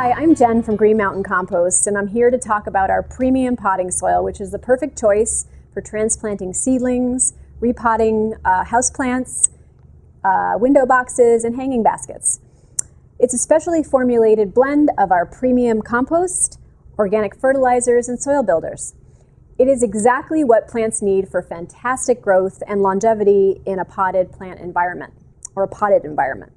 Hi, I'm Jen from Green Mountain Compost, and I'm here to talk about our premium potting soil, which is the perfect choice for transplanting seedlings, repotting houseplants, window boxes, and hanging baskets. It's a specially formulated blend of our premium compost, organic fertilizers, and soil builders. It is exactly what plants need for fantastic growth and longevity in a potted plant environment, or a potted environment.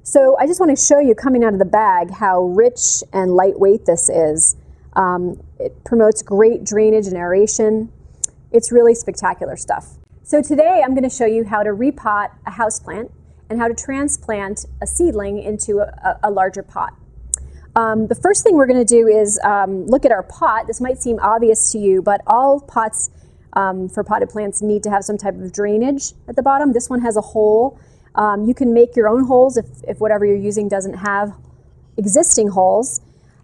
So I just want to show you, coming out of the bag, how rich and lightweight this is. It promotes great drainage and aeration. It's really spectacular stuff. So today I'm going to show you how to repot a houseplant and how to transplant a seedling into a larger pot. The first thing we're going to do is look at our pot. This might seem obvious to you, but all pots for potted plants need to have some type of drainage at the bottom. This one has a hole. You can make your own holes if whatever you're using doesn't have existing holes.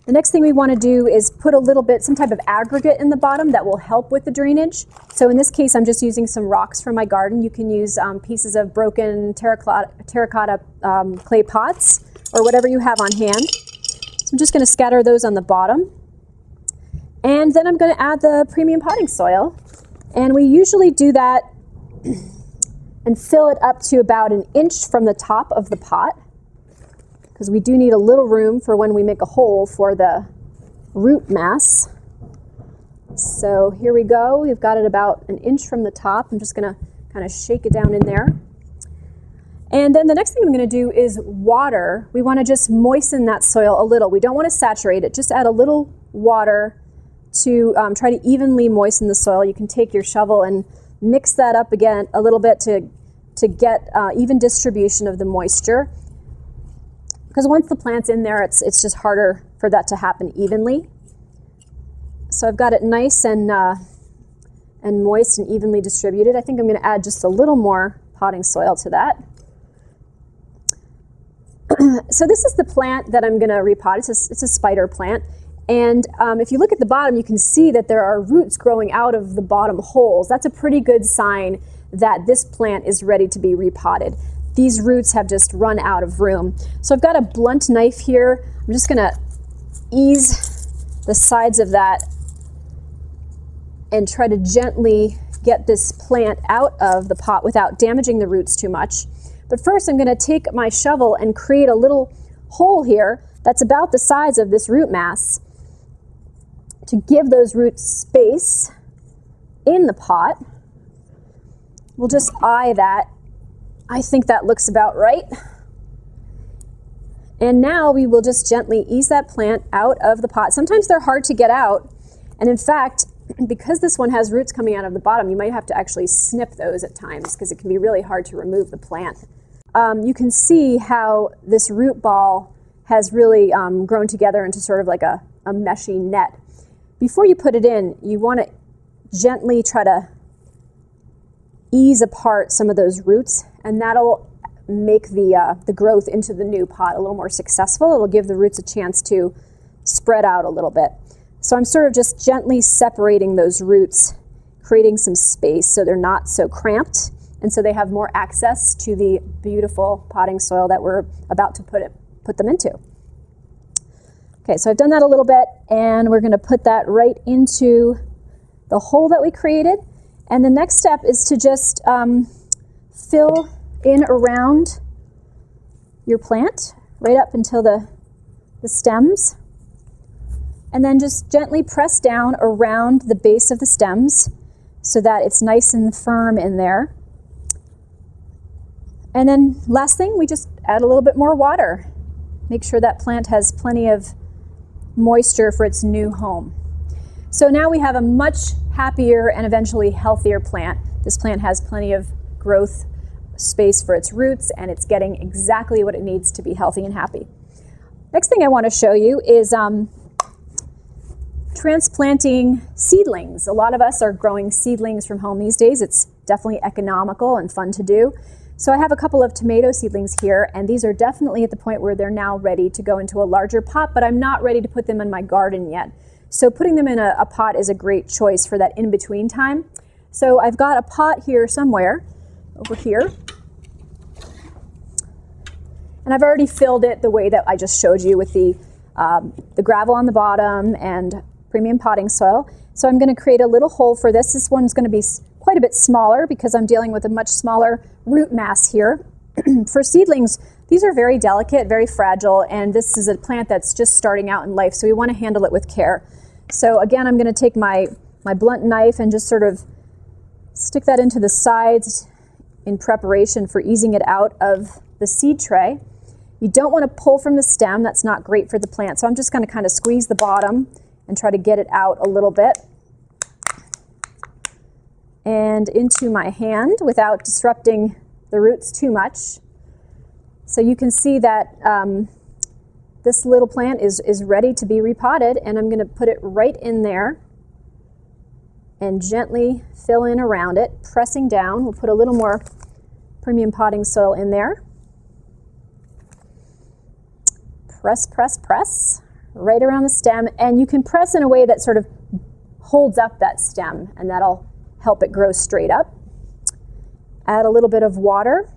The next thing we want to do is put a little bit, some type of aggregate in the bottom that will help with the drainage. So in this case, I'm just using some rocks from my garden. You can use pieces of broken terracotta clay pots or whatever you have on hand. So I'm just going to scatter those on the bottom. And then I'm going to add the premium potting soil. And we usually do that and fill it up to about 1 inch from the top of the pot, because we do need a little room for when we make a hole for the root mass. So here we go. We've got it about 1 inch from the top. I'm just going to kind of shake it down in there. And then the next thing I'm going to do is water. We want to just moisten that soil a little. We don't want to saturate it. Just add a little water to try to evenly moisten the soil. You can take your shovel and mix that up again a little bit to get even distribution of the moisture. Because once the plant's in there, it's just harder for that to happen evenly. So I've got it nice and moist and evenly distributed. I think I'm going to add just a little more potting soil to that. So this is the plant that I'm going to repot. It's a spider plant. And if you look at the bottom, you can see that there are roots growing out of the bottom holes. That's a pretty good sign that this plant is ready to be repotted. These roots have just run out of room. So I've got a blunt knife here. I'm just going to ease the sides of that and try to gently get this plant out of the pot without damaging the roots too much. But first I'm going to take my shovel and create a little hole here that's about the size of this root mass to give those roots space in the pot. We'll just eye that. I think that looks about right. And now we will just gently ease that plant out of the pot. Sometimes they're hard to get out. And in fact, because this one has roots coming out of the bottom, you might have to actually snip those at times because it can be really hard to remove the plant. You can see how this root ball has really grown together into sort of like a meshy net. Before you put it in, you want to gently try to ease apart some of those roots, and that'll make the growth into the new pot a little more successful. It'll give the roots a chance to spread out a little bit. So I'm sort of just gently separating those roots, creating some space so they're not so cramped, and so they have more access to the beautiful potting soil that we're about to put them into. Okay, so I've done that a little bit, and we're going to put that right into the hole that we created. And the next step is to just fill in around your plant, right up until the stems. And then just gently press down around the base of the stems so that it's nice and firm in there. And then last thing, we just add a little bit more water. Make sure that plant has plenty of moisture for its new home. So now we have a much happier and eventually healthier plant. This plant has plenty of growth space for its roots, and it's getting exactly what it needs to be healthy and happy. Next thing I want to show you is transplanting seedlings. A lot of us are growing seedlings from home these days. It's definitely economical and fun to do. So I have a couple of tomato seedlings here, and these are definitely at the point where they're now ready to go into a larger pot, but I'm not ready to put them in my garden yet. So putting them in a pot is a great choice for that in-between time. So I've got a pot here somewhere, over here. And I've already filled it the way that I just showed you with the the gravel on the bottom and premium potting soil. So I'm going to create a little hole for this. This one's going to be quite a bit smaller because I'm dealing with a much smaller root mass here. For seedlings, these are very delicate, very fragile, and this is a plant that's just starting out in life, so we want to handle it with care. So again, I'm going to take my blunt knife and just sort of stick that into the sides in preparation for easing it out of the seed tray. You don't want to pull from the stem. That's not great for the plant. So I'm just going to kind of squeeze the bottom and try to get it out a little bit and into my hand without disrupting the roots too much. So you can see that this little plant is ready to be repotted, and I'm going to put it right in there and gently fill in around it, pressing down. We'll put a little more premium potting soil in there. Press, press, press right around the stem, and you can press in a way that sort of holds up that stem, and that'll help it grow straight up. Add a little bit of water.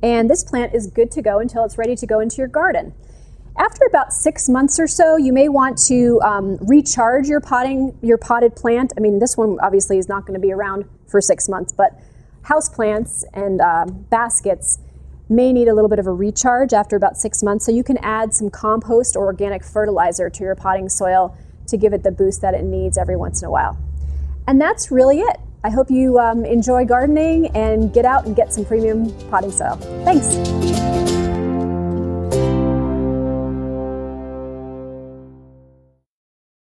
And this plant is good to go until it's ready to go into your garden. After about 6 months or so, you may want to recharge your potted plant. I mean, this one obviously is not going to be around for 6 months, but house plants and baskets may need a little bit of a recharge after about 6 months. So you can add some compost or organic fertilizer to your potting soil to give it the boost that it needs every once in a while. And that's really it. I hope you enjoy gardening and get out and get some premium potting soil. Thanks.